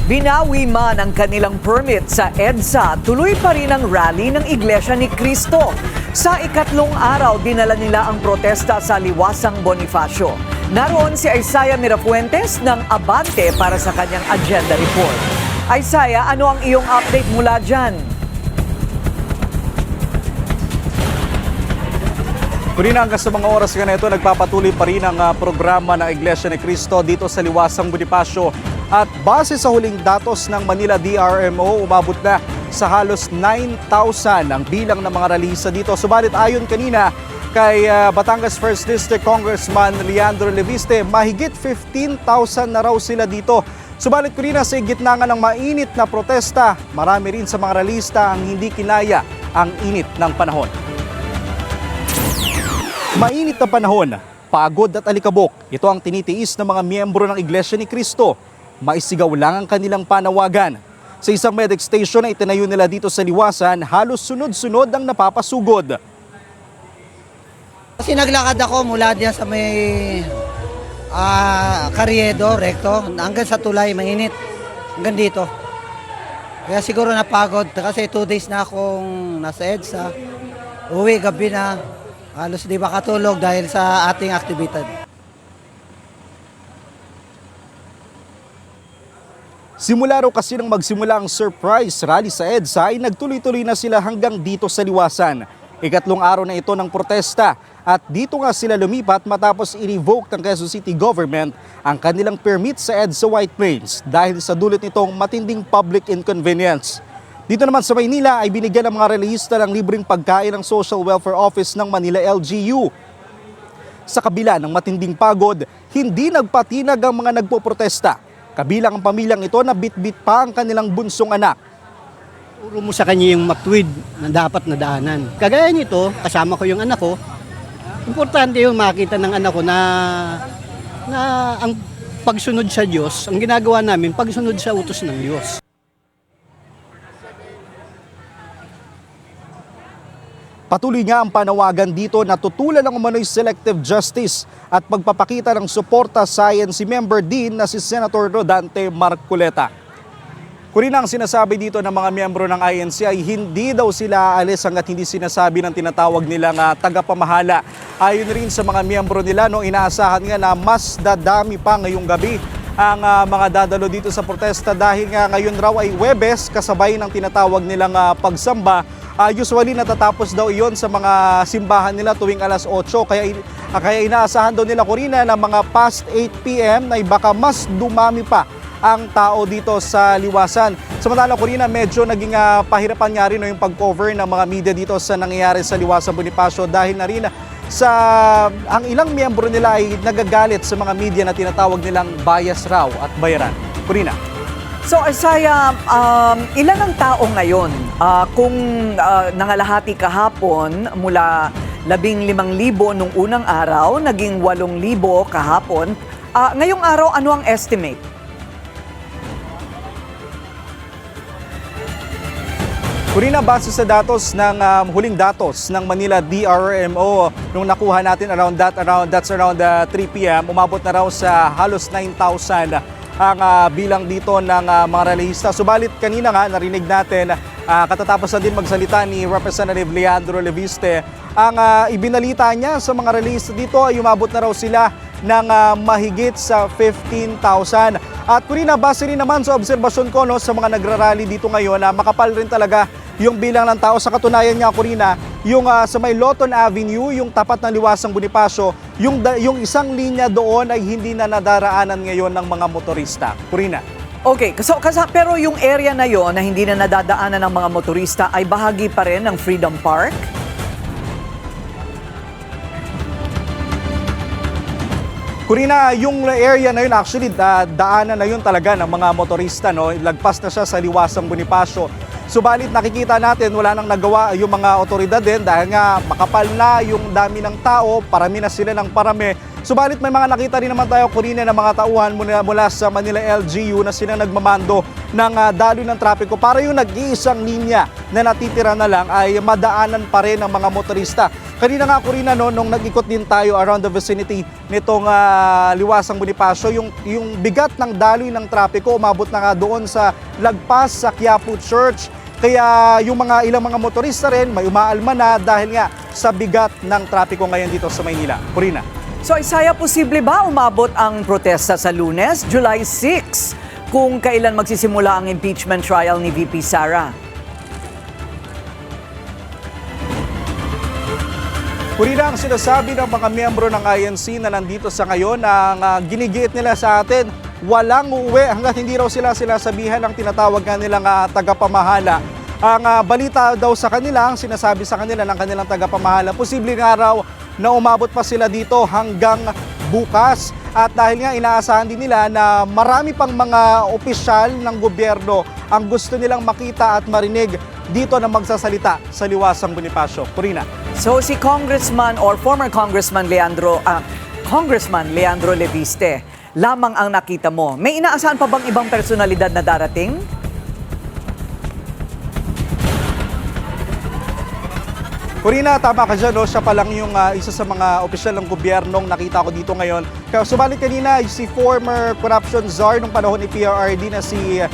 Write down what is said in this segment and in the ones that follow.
Binawi man ang kanilang permit sa EDSA, tuloy pa rin ang rally ng Iglesia ni Cristo. Sa ikatlong araw, dinala nila ang protesta sa Liwasang Bonifacio. Naroon si Isaiah Mirafuentes ng Abante para sa kanyang agenda report. Isaiah, ano ang iyong update mula dyan? Kurina, hanggang sa mga oras ganito, nagpapatuloy pa rin ang programa ng Iglesia ni Cristo dito sa Liwasang Bonifacio. At base sa huling datos ng Manila DRMO, umabot na sa halos 9,000 ang bilang ng mga ralisa dito. Subalit ayon kanina kay Batangas 1st District Congressman Leandro Leviste, mahigit 15,000 na raw sila dito. Subalit Kurina, sa gitna nga ng mainit na protesta, marami rin sa mga ralista ang hindi kinaya ang init ng panahon. Mainit na panahon, pagod at alikabok, ito ang tinitiis ng mga miyembro ng Iglesia ni Cristo. Maisigaw lang ang kanilang panawagan. Sa isang medic station na itinayo nila dito sa Liwasan, halos sunod-sunod ang napapasugod. Kasi naglakad ako mula diyan sa may Carriedo, Recto, hanggang sa Tulay, mainit, hanggang dito. Kaya siguro napagod kasi 2 days na akong nasa EDSA. Uwi gabi na, halos di makatulog dahil sa ating aktibidad. Simula raw kasi nang magsimula ang surprise rally sa EDSA ay nagtuloy-tuloy na sila hanggang dito sa Liwasan. Ikatlong araw na ito ng protesta at dito nga sila lumipat matapos i-revoke ng Quezon City Government ang kanilang permit sa EDSA White Plains dahil sa dulot nitong matinding public inconvenience. Dito naman sa Maynila ay binigyan ng mga relihista ng libreng pagkain ng Social Welfare Office ng Manila LGU. Sa kabila ng matinding pagod, hindi nagpatinag ang mga nagpoprotesta. Kabilang ang pamilyang ito na bit-bit pa ang kanilang bunsong anak. Turo mo sa kanya yung matwid na dapat na daanan. Kagaya nito, kasama ko yung anak ko, importante yung makita ng anak ko na ang pagsunod sa Diyos, ang ginagawa namin, pagsunod sa utos ng Diyos. Patuloy nga ang panawagan dito na tutulan ng umano'y selective justice at pagpapakita ng suporta sa INC member din na si Senator Rodante Marcoleta. Kurina, ang sinasabi dito ng mga miyembro ng INC ay hindi daw sila aalis hanggat hindi sinasabi ng tinatawag nilang tagapamahala. Ayon rin sa mga miyembro nila, inaasahan nga na mas dadami pa ngayong gabi ang mga dadalo dito sa protesta dahil nga ngayon raw ay Huwebes kasabay ng tinatawag nilang pagsamba. Usually natatapos daw iyon sa mga simbahan nila tuwing alas 8 kaya inaasahan daw nila Kurina na mga past 8 PM ay baka mas dumami pa ang tao dito sa Liwasan. Samantala Kurina, medyo naging pahirapan nga rin yung pag-cover ng mga media dito sa nangyayari sa Liwasang Bonifacio dahil na rin ang ilang miyembro nila ay nagagalit sa mga media na tinatawag nilang bias raw at bayaran. Kurina. So Isaiah, ilan ang tao ngayon? Kung nangalahati kahapon mula 15,000 nung unang araw, naging 8,000 kahapon. Ngayong araw, ano ang estimate? Kurina, base sa datos ng huling datos ng Manila DRMO, nung nakuha natin around 3 PM, umabot na raw sa halos 9,000 ang bilang dito ng mga relihista. Subalit kanina nga narinig natin, katatapos na din magsalita ni Representative Leandro Leviste, ang ibinalita niya sa mga relihista dito ay umabot na raw sila ng mahigit sa 15,000. At Kurina, base rin naman sa obserbasyon ko sa mga nagrarally dito ngayon, makapal rin talaga yung bilang ng tao. Sa katunayan niya, Kurina, yung sa may Loton Avenue, yung tapat ng Liwasang Bonifacio, yung isang linya doon ay hindi na nadaraanan ngayon ng mga motorista. Kurina. Okay, pero yung area na yon na hindi na nadadaanan ng mga motorista ay bahagi pa rin ng Freedom Park? Kurina, yung area na yun actually daanan na yun talaga ng mga motorista, lagpas na siya sa Liwasang Bonifacio. Subalit nakikita natin wala nang nagawa yung mga otoridad din dahil nga makapal na yung dami ng tao, parami na sila ng parami. Subalit may mga nakita rin naman tayo, Kurina, ng mga tauhan mula sa Manila LGU na sila nagmamando ng daloy ng trapiko para yung nag-iisang linya na natitira na lang ay madaanan pa rin ng mga motorista. Kanina nga Corina, no, nung nag-ikot din tayo around the vicinity nitong Liwasang Bonifacio, yung bigat ng daloy ng trapiko umabot na nga doon sa lagpas sa Quiapo Church. Kaya yung ilang mga motorista rin may umaalma na dahil nga sa bigat ng trapiko ngayon dito sa Maynila. Corina. So Isaiah, posible ba umabot ang protesta sa Lunes, July 6, kung kailan magsisimula ang impeachment trial ni VP Sara? Corina, ang sinasabi ng mga miyembro ng INC na nandito sa ngayon, ang ginigiit nila sa atin, walang uuwi hanggat hindi raw sila sabihan ng tinatawag nga nilang tagapamahala. Ang balita daw sa kanila, ang sinasabi sa kanila ng kanilang tagapamahala, posibleng araw na umabot pa sila dito hanggang bukas. At dahil nga inaasahan din nila na marami pang mga opisyal ng gobyerno ang gusto nilang makita at marinig dito na magsasalita sa Liwasang Bonifacio. Corina. So si Congressman or former Congressman Leandro Leviste lamang ang nakita mo. May inaasahan pa bang ibang personalidad na darating? Corina, tama ka dyan, no? Siya pa lang yung isa sa mga opisyal ng gobyernong nakita ko dito ngayon. Subalit kanina, si former corruption czar nung panahon ni PRRD na si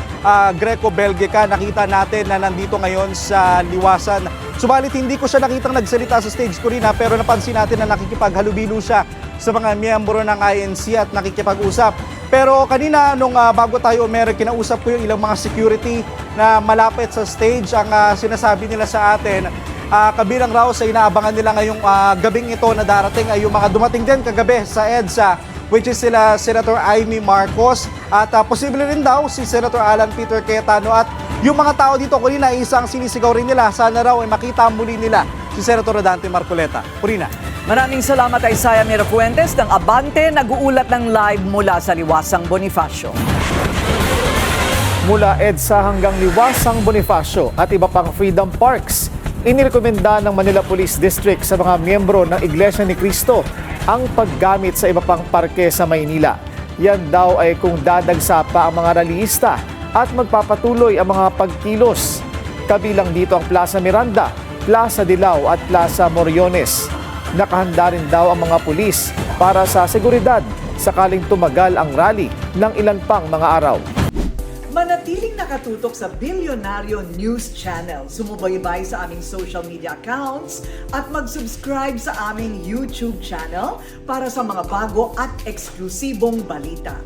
Greco Belgica, nakita natin na nandito ngayon sa Liwasan. Subalit hindi ko siya nakitang nagsalita sa stage, Corina, pero napansin natin na nakikipaghalubilo siya sa mga miyembro ng INC at nakikipag-usap. Pero kanina, nung bago tayo kinausap ko yung ilang mga security na malapit sa stage, ang sinasabi nila sa atin, kabilang raw sa inaabangan nila ngayong gabing ito na darating ay yung mga dumating din kagabi sa EDSA, which is sila Senator Amy Marcos at posible rin daw si Senator Alan Peter Cayetano. At yung mga tao dito, Corina, isang sinisigaw rin nila, sana raw ay makita muli nila si Senator Rodante Marcoleta. Corina. Maraming salamat Isaiah Mirafuentes ng Abante, nag-uulat ng live mula sa Liwasang Bonifacio. Mula EDSA hanggang Liwasang Bonifacio at iba pang Freedom Parks, inirekomenda ng Manila Police District sa mga miyembro ng Iglesia ni Cristo ang paggamit sa iba pang parke sa Maynila. Yan daw ay kung dadagsa pa ang mga rallyista at magpapatuloy ang mga pagkilos. Kabilang dito ang Plaza Miranda, Plaza Dilao at Plaza Moriones. Nakahanda rin daw ang mga pulis para sa seguridad sakaling tumagal ang rally ng ilan pang mga araw. Manatiling nakatutok sa Bilyonaryo News Channel. Sumubaybay sa aming social media accounts at mag-subscribe sa aming YouTube channel para sa mga bago at eksklusibong balita.